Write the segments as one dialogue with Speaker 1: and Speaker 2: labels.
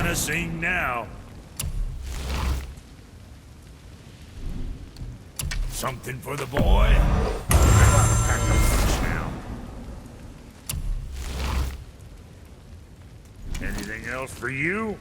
Speaker 1: gonna sing now. Something for the boy? Pack the punch now. Anything else for you?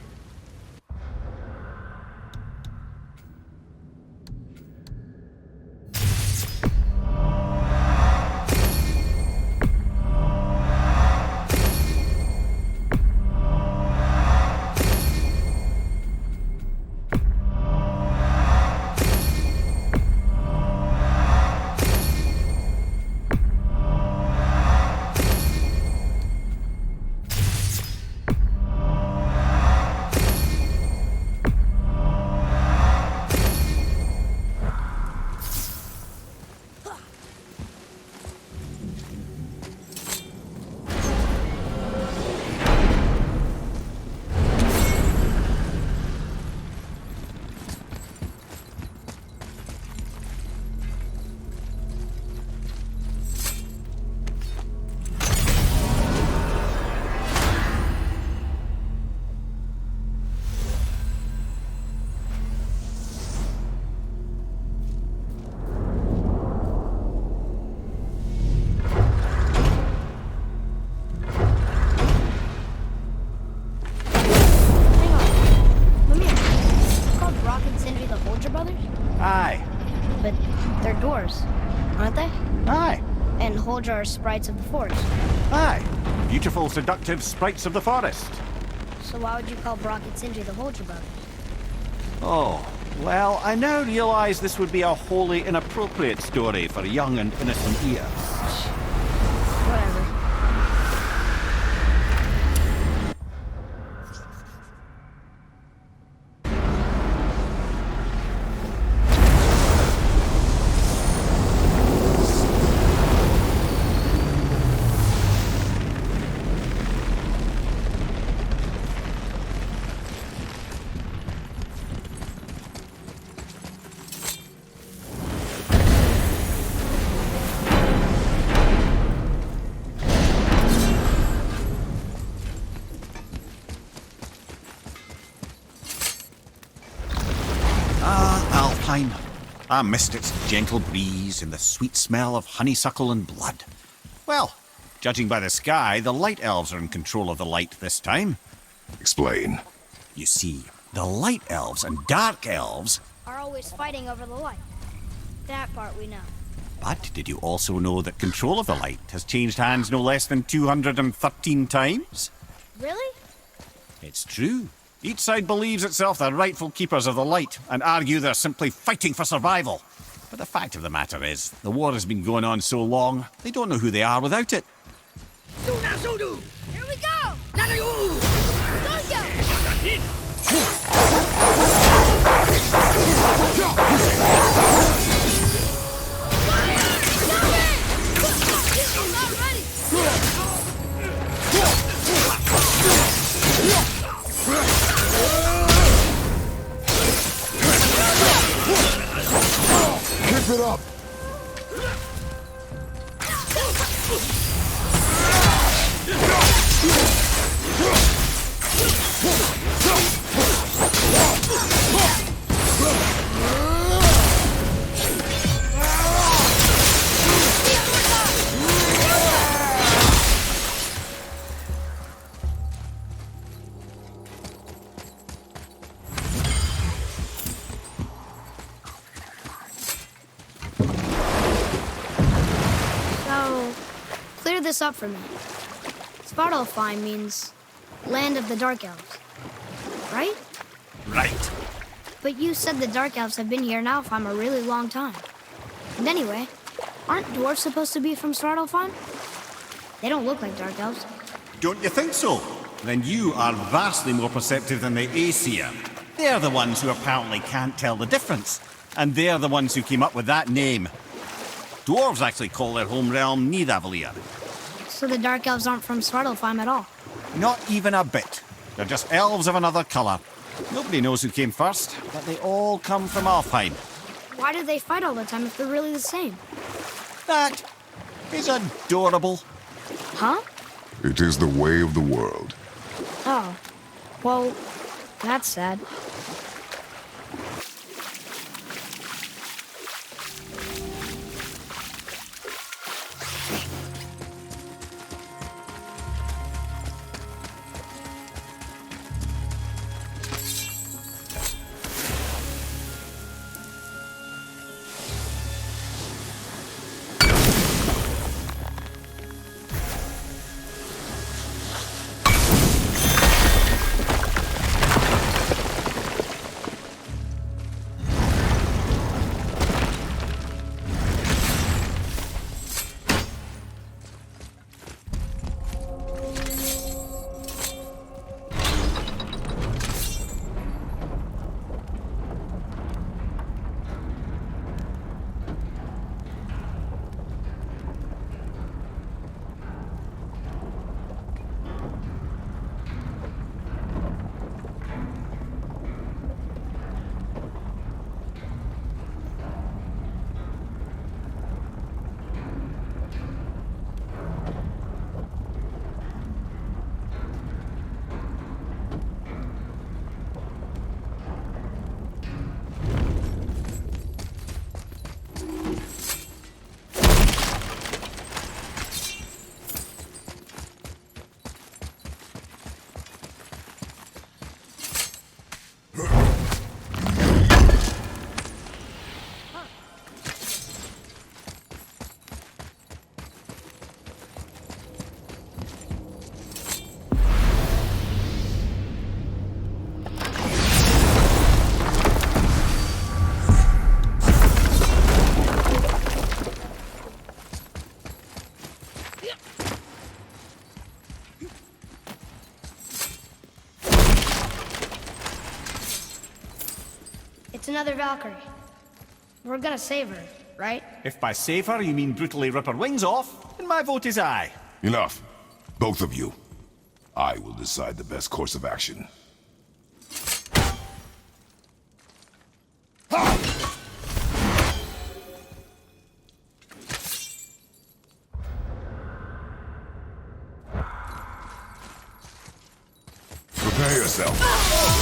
Speaker 2: Soldier are sprites of the forest.
Speaker 3: Aye. Beautiful, seductive sprites of the forest.
Speaker 2: So why would you call Brock and Sindri the Holger brothers?
Speaker 3: Oh, well, I now realize this would be a wholly inappropriate story for young and innocent ears.
Speaker 2: Whatever.
Speaker 3: I missed its gentle breeze and the sweet smell of honeysuckle and blood. Well, judging by the sky, the light elves are in control of the light this time.
Speaker 4: Explain.
Speaker 3: You see, the light elves and dark elves
Speaker 2: are always fighting over the light. That part we know.
Speaker 3: But did you also know that control of the light has changed hands no less than 213 times?
Speaker 2: Really?
Speaker 3: It's true. Each side believes itself the rightful keepers of the light and argue they're simply fighting for survival. But the fact of the matter is, the war has been going on so long, they don't know who they are without it.
Speaker 2: Here we go!
Speaker 4: Keep it up!
Speaker 2: Clear this up for me. Svartalfheim means land of the Dark Elves, right?
Speaker 3: Right.
Speaker 2: But you said the Dark Elves have been here in Alfheim a really long time. And anyway, aren't dwarves supposed to be from Svartalfheim? They don't look like Dark Elves.
Speaker 3: Don't you think so? Then you are vastly more perceptive than the Aesir. They're the ones who apparently can't tell the difference. And they're the ones who came up with that name. Dwarves actually call their home realm Nidavellir.
Speaker 2: So the Dark Elves aren't from Svartalfheim at all?
Speaker 3: Not even a bit. They're just elves of another colour. Nobody knows who came first, but they all come from Alfheim.
Speaker 2: Why do they fight all the time if they're really the same?
Speaker 3: That is adorable.
Speaker 2: Huh?
Speaker 4: It is the way of the world.
Speaker 2: Oh. Well, That's sad. It's another Valkyrie. We're gonna save her, right?
Speaker 3: If by save her you mean brutally rip her wings off, then my vote is aye.
Speaker 4: Enough. Both of you. I will decide the best course of action. Prepare yourself.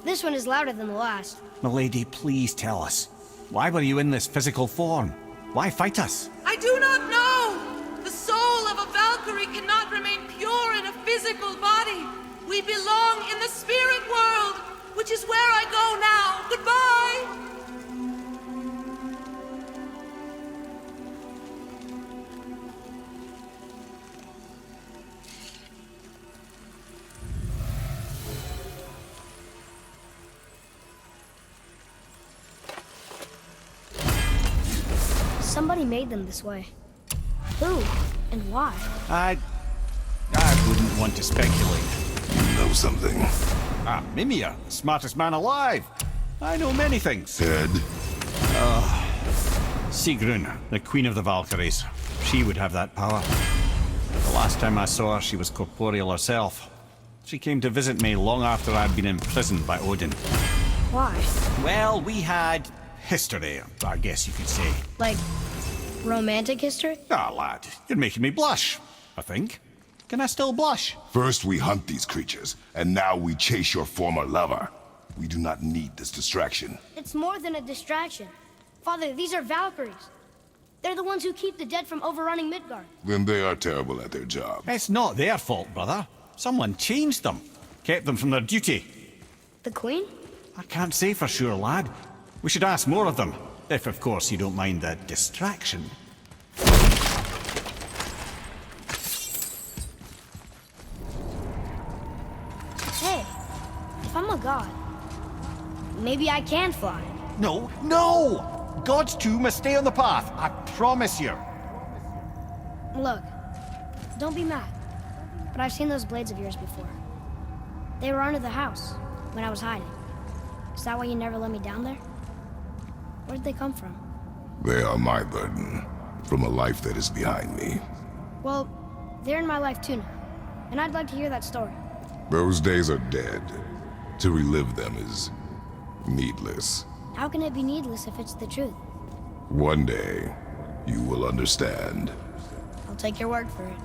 Speaker 2: This one is louder than the last.
Speaker 3: Milady, please tell us. Why were you in this physical form? Why fight us?
Speaker 5: I do not know! The soul of a Valkyrie cannot remain pure in a physical body. We belong in the spirit world, which is where I go now. Goodbye!
Speaker 2: Somebody made them this way. Who and why?
Speaker 3: I wouldn't want to speculate.
Speaker 4: You know something.
Speaker 3: Ah, Mimir, the smartest man alive. I know many things.
Speaker 4: Ted?
Speaker 3: Sigrun, the queen of the Valkyries. She would have that power. The last time I saw her, she was corporeal herself. She came to visit me long after I'd been imprisoned by Odin.
Speaker 2: Why?
Speaker 3: Well, we had history, I guess you could say.
Speaker 2: Like, romantic history?
Speaker 3: Ah, lad, you're making me blush, I think. Can I still blush?
Speaker 4: First we hunt these creatures, and now we chase your former lover. We do not need this distraction.
Speaker 2: It's more than a distraction. Father, these are Valkyries. They're the ones who keep the dead from overrunning Midgard.
Speaker 4: Then they are terrible at their job.
Speaker 3: It's not their fault, brother. Someone changed them. Kept them from their duty.
Speaker 2: The Queen?
Speaker 3: I can't say for sure, lad. We should ask more of them. If, of course, you don't mind the distraction.
Speaker 2: Hey, if I'm a god, maybe I can fly.
Speaker 3: No, no! Gods too must stay on the path. I promise you.
Speaker 2: Look, don't be mad, but I've seen those blades of yours before. They were under the house when I was hiding. Is that why you never let me down there? Where'd they come from?
Speaker 4: They are my burden, from a life that is behind me.
Speaker 2: Well, they're in my life too now, and I'd like to hear that story.
Speaker 4: Those days are dead. To relive them is needless.
Speaker 2: How can it be needless if it's the truth?
Speaker 4: One day, you will understand.
Speaker 2: I'll take your word for it.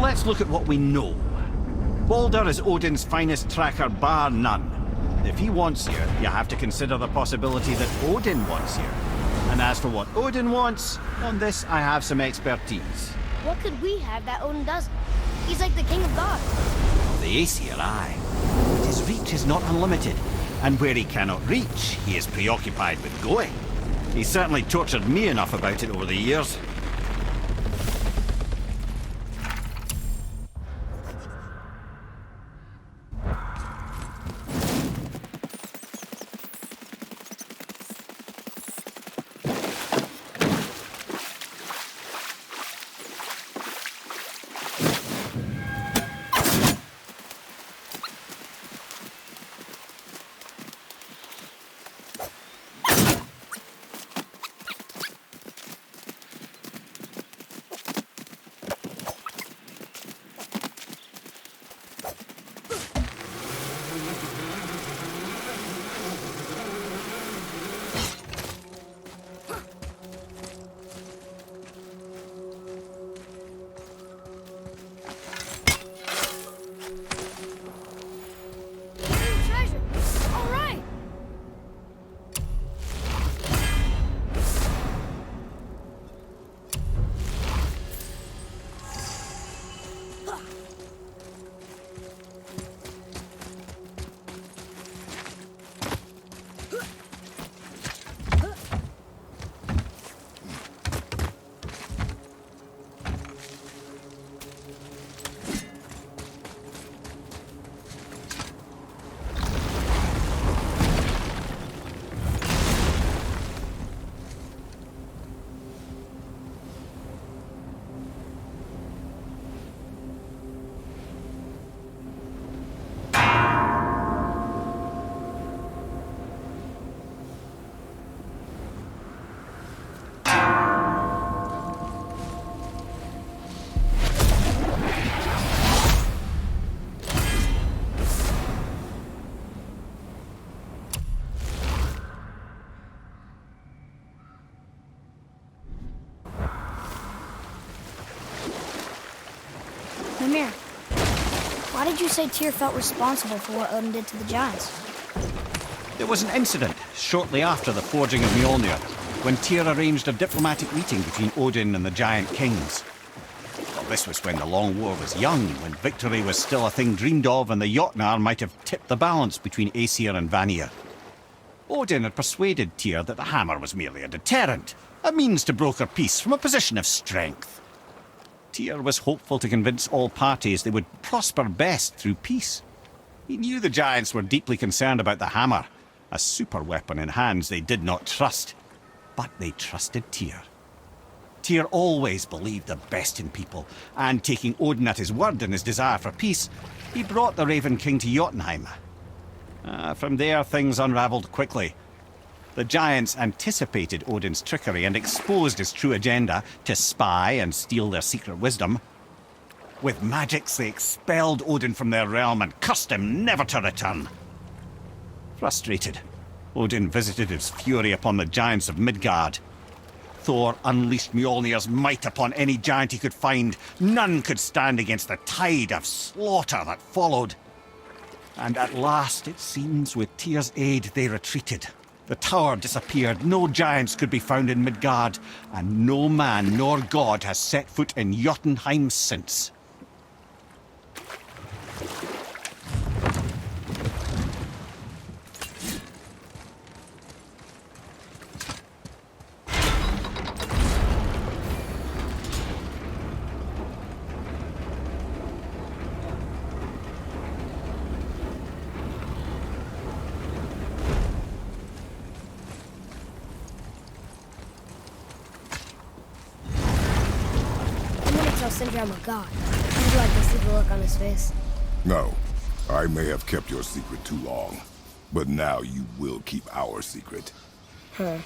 Speaker 3: Let's look at what we know. Baldur is Odin's finest tracker, bar none. If he wants you, you have to consider the possibility that Odin wants you. And as for what Odin wants, on this I have some expertise.
Speaker 2: What could we have that Odin doesn't? He's like the king of gods.
Speaker 3: The Aesir, aye. But his reach is not unlimited. And where he cannot reach, he is preoccupied with going. He's certainly tortured me enough about it over the years.
Speaker 2: Mimir, why did you say Tyr felt responsible for what Odin did to the giants?
Speaker 3: There was an incident shortly after the forging of Mjolnir, when Tyr arranged a diplomatic meeting between Odin and the giant kings. Well, this was when the Long War was young, when victory was still a thing dreamed of, and the Jotnar might have tipped the balance between Aesir and Vanir. Odin had persuaded Tyr that the hammer was merely a deterrent, a means to broker peace from a position of strength. Tyr was hopeful to convince all parties they would prosper best through peace. He knew the giants were deeply concerned about the hammer, a super weapon in hands they did not trust. But they trusted Tyr. Tyr always believed the best in people, and taking Odin at his word in his desire for peace, he brought the Raven King to Jotunheim. From there, things unravelled quickly. The giants anticipated Odin's trickery and exposed his true agenda to spy and steal their secret wisdom. With magics, they expelled Odin from their realm and cursed him never to return. Frustrated, Odin visited his fury upon the giants of Midgard. Thor unleashed Mjolnir's might upon any giant he could find. None could stand against the tide of slaughter that followed. And at last, it seems, with Tyr's aid, they retreated. The tower disappeared, no giants could be found in Midgard, and no man nor god has set foot in Jotunheim since.
Speaker 2: Sindri I'm a god. Would you like to see the look on his face?
Speaker 4: No. I may have kept your secret too long. But now you will keep our secret.
Speaker 2: Huh.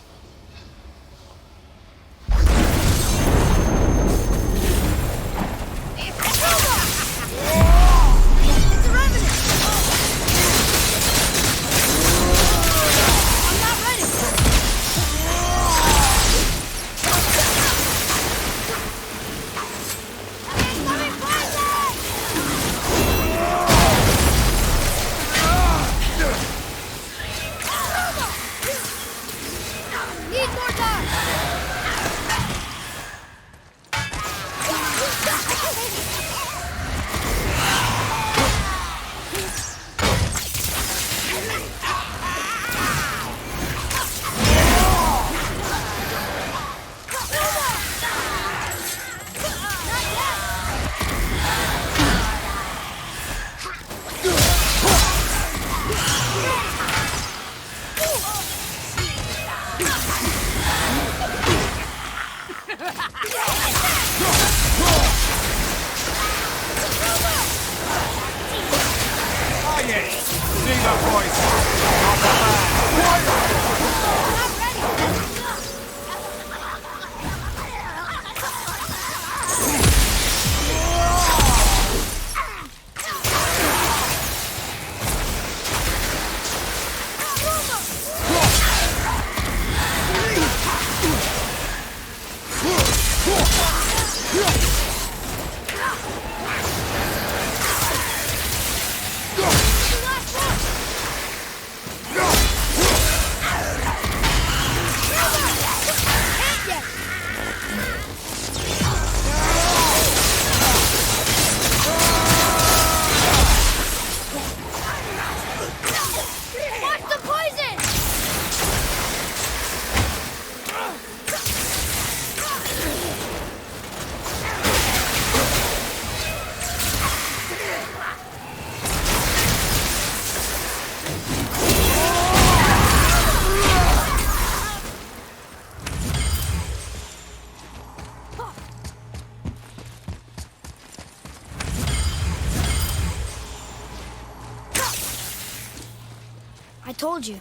Speaker 2: I told you.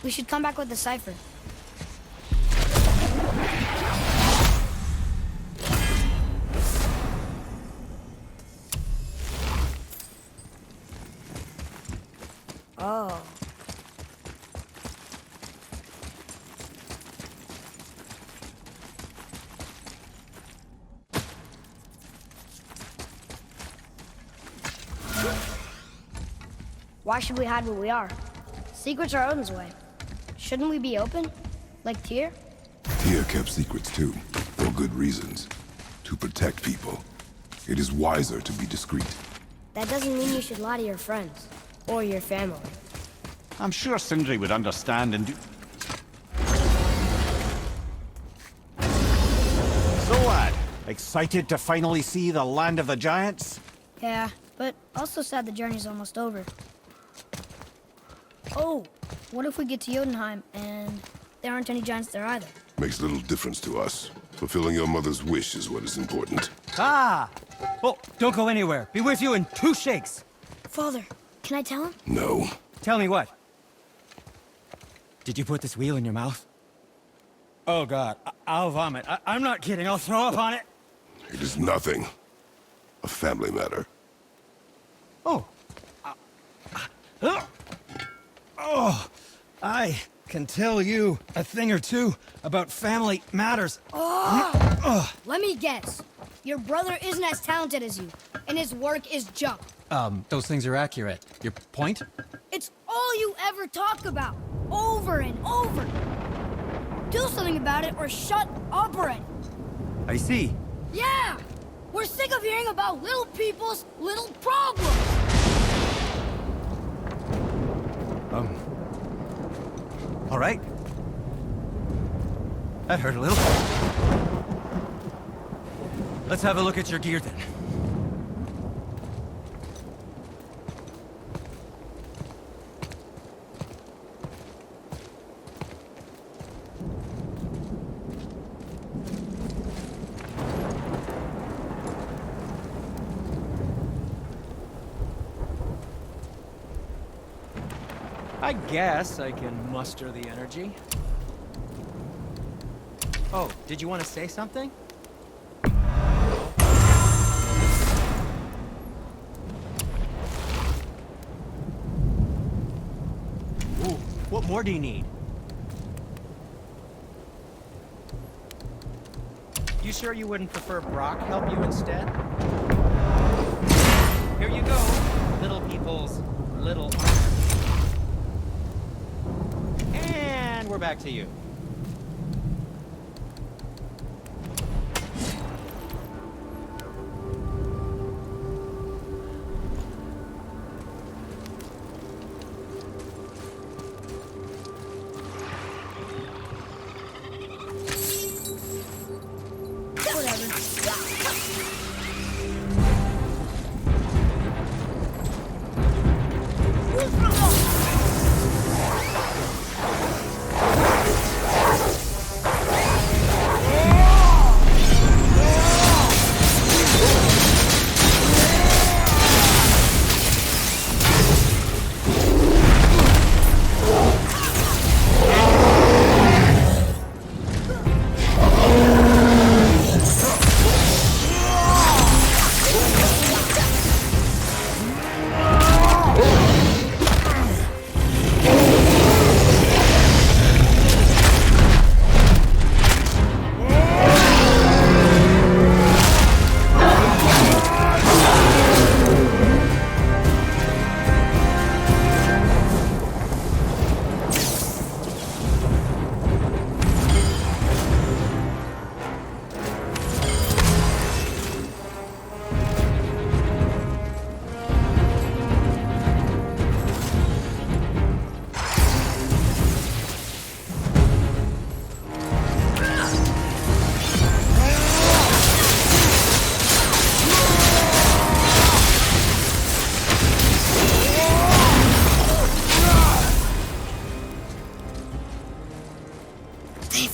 Speaker 2: We should come back with the cipher. Oh. Why should we hide what we are? Secrets are Odin's way. Shouldn't we be open? Like Tyr?
Speaker 4: Tyr kept secrets too, for good reasons. To protect people. It is wiser to be discreet.
Speaker 2: That doesn't mean you should lie to your friends. Or your family.
Speaker 3: I'm sure Sindri would understand and do... So, lad, excited to finally see the land of the giants?
Speaker 2: Yeah, but also sad the journey's almost over. Oh, what if we get to Jotunheim and there aren't any giants there either?
Speaker 4: Makes little difference to us. Fulfilling your mother's wish is what is important.
Speaker 6: Ah! Oh, don't go anywhere. Be with you in 2 shakes.
Speaker 2: Father, can I tell him?
Speaker 4: No.
Speaker 6: Tell me what? Did you put this wheel in your mouth? Oh, God. I'll vomit. I'm not kidding. I'll throw up on it.
Speaker 4: It is nothing. A family matter.
Speaker 6: Oh. Oh, I can tell you a thing or two about family matters.
Speaker 2: Let me guess. Your brother isn't as talented as you, and his work is junk.
Speaker 6: Those things are accurate. Your point?
Speaker 2: It's all you ever talk about, over and over. Do something about it or shut up already.
Speaker 6: I see.
Speaker 2: Yeah! We're sick of hearing about little people's little problems.
Speaker 6: All right. That hurt a little. Let's have a look at your gear then. I guess I can muster the energy. Oh, did you want to say something? Ooh, what more do you need? You sure you wouldn't prefer Brock help you instead? Here you go, little people's little armor. And we're back to you.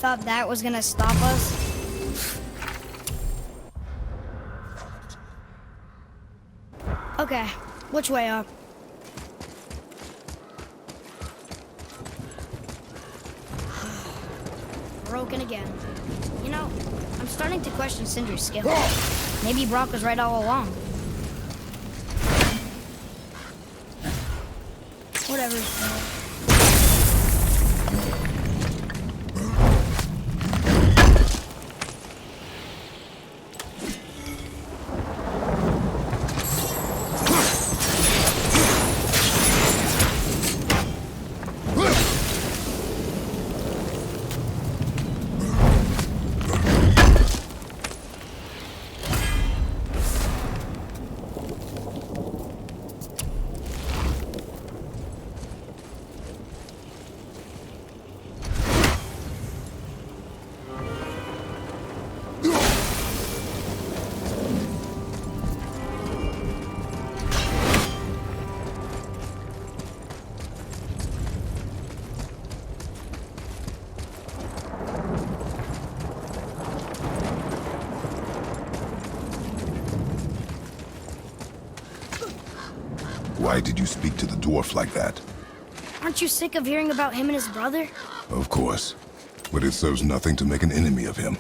Speaker 2: Thought that was gonna stop us? Okay, which way up? Broken again. You know, I'm starting to question Sindri's skill. Maybe Brock was right all along. Whatever.
Speaker 4: Why did you speak to the dwarf like that?
Speaker 2: Aren't you sick of hearing about him and his brother?
Speaker 4: Of course. But it serves nothing to make an enemy of him.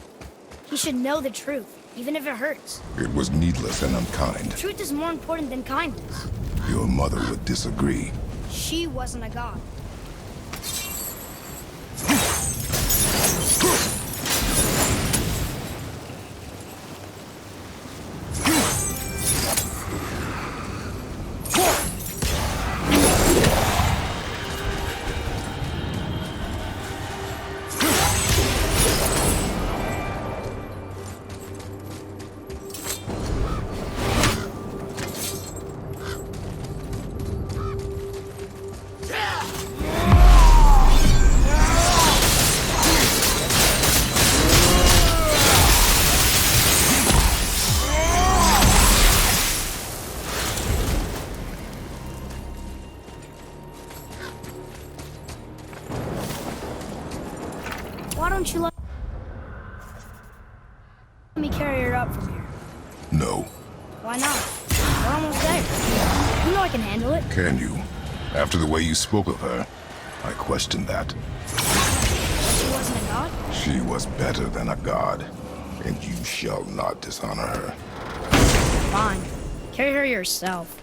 Speaker 2: He should know the truth, even if it hurts.
Speaker 4: It was needless and unkind.
Speaker 2: Truth is more important than kindness.
Speaker 4: Your mother would disagree.
Speaker 2: She wasn't a god. Why don't you let me carry her up from here?
Speaker 4: No.
Speaker 2: Why not? We're almost there. You know I can handle it.
Speaker 4: Can you? After the way you spoke of her, I question that.
Speaker 2: She wasn't a god?
Speaker 4: She was better than a god, and you shall not dishonor her.
Speaker 2: Fine. Carry her yourself.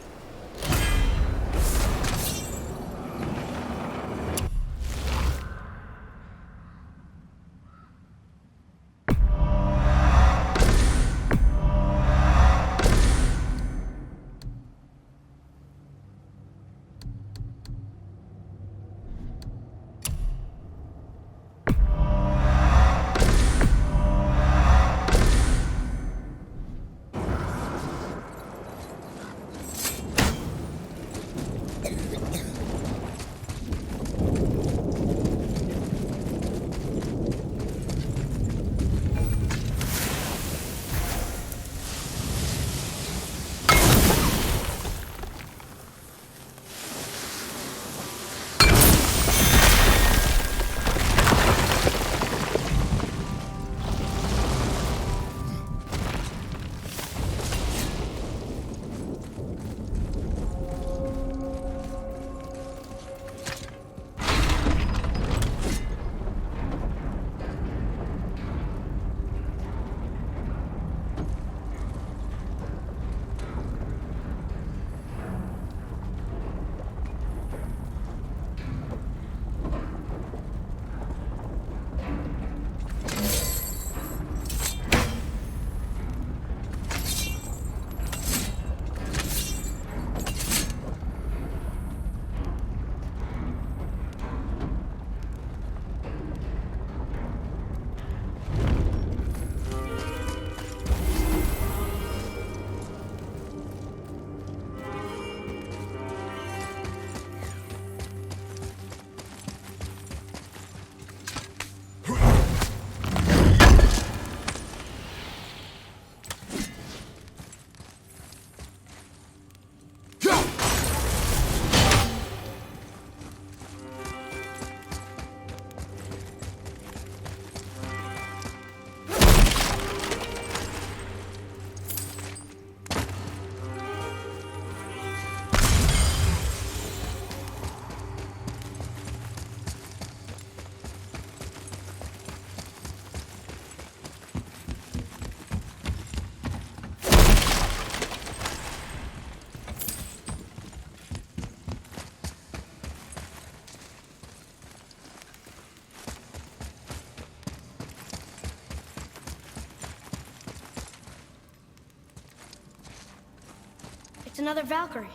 Speaker 2: It's another Valkyrie.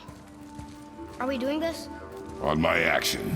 Speaker 2: Are we doing this?
Speaker 4: On my action.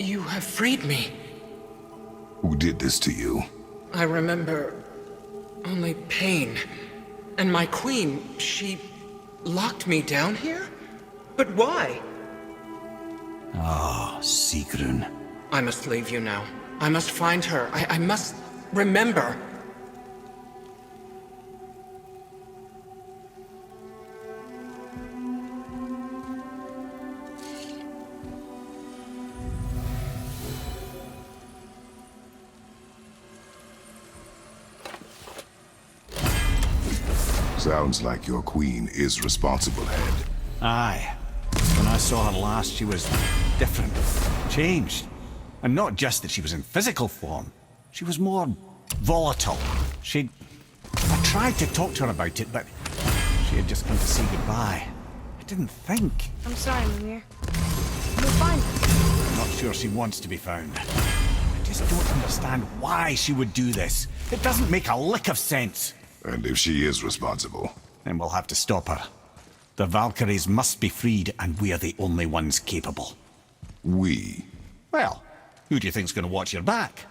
Speaker 7: You have freed me.
Speaker 4: Who did this to you?
Speaker 7: I remember only pain. And my queen, she locked me down here? But why?
Speaker 3: Ah, Sigrun.
Speaker 7: I must leave you now. I must find her. I must remember.
Speaker 4: Sounds like your queen is responsible, Head.
Speaker 3: Aye. When I saw her last, she was different. Changed. And not just that she was in physical form. She was more volatile. I tried to talk to her about it, but she had just come to say goodbye. I didn't think.
Speaker 2: I'm sorry, Mimir. We'll find her.
Speaker 3: I'm not sure she wants to be found. I just don't understand why she would do this. It doesn't make a lick of sense.
Speaker 4: And if she is responsible?
Speaker 3: Then we'll have to stop her. The Valkyries must be freed, and we're the only ones capable.
Speaker 4: We?
Speaker 3: Well, who do you think's going to watch your back?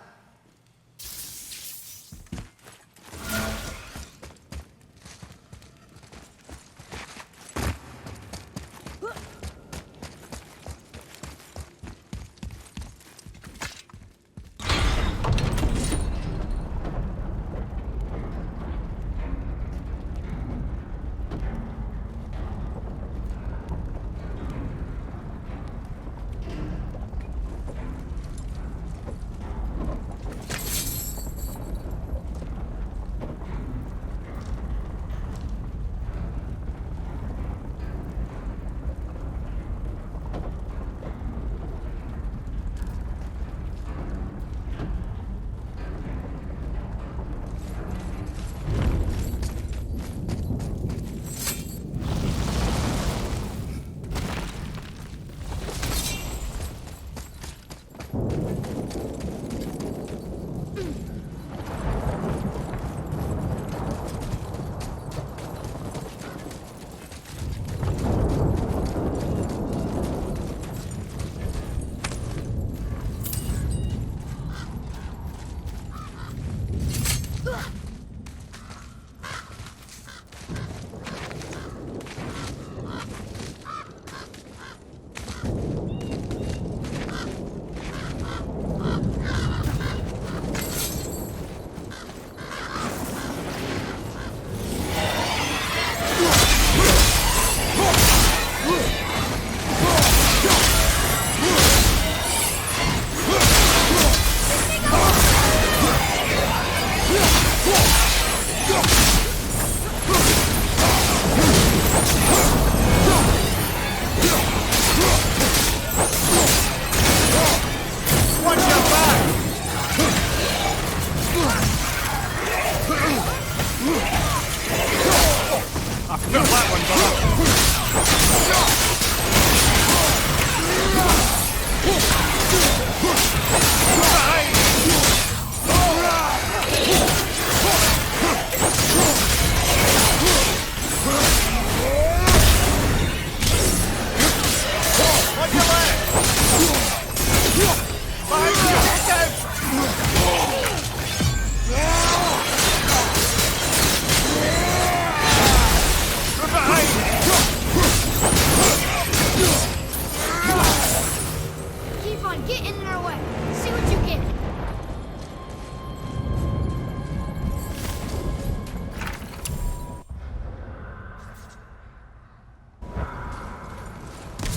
Speaker 2: getting in our way. See what you get.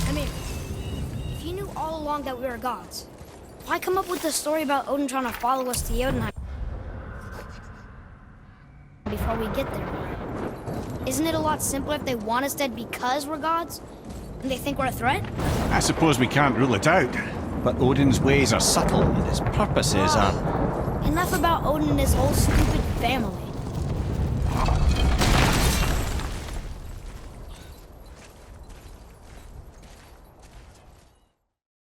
Speaker 2: I mean, if you knew all along that we were gods, why come up with the story about Odin trying to follow us to Jotunheim before we get there? Isn't it a lot simpler if they want us dead because we're gods? And they think we're a threat?
Speaker 3: I suppose we can't rule it out. But Odin's ways are subtle, and his purposes are...
Speaker 2: Enough about Odin and his whole stupid family.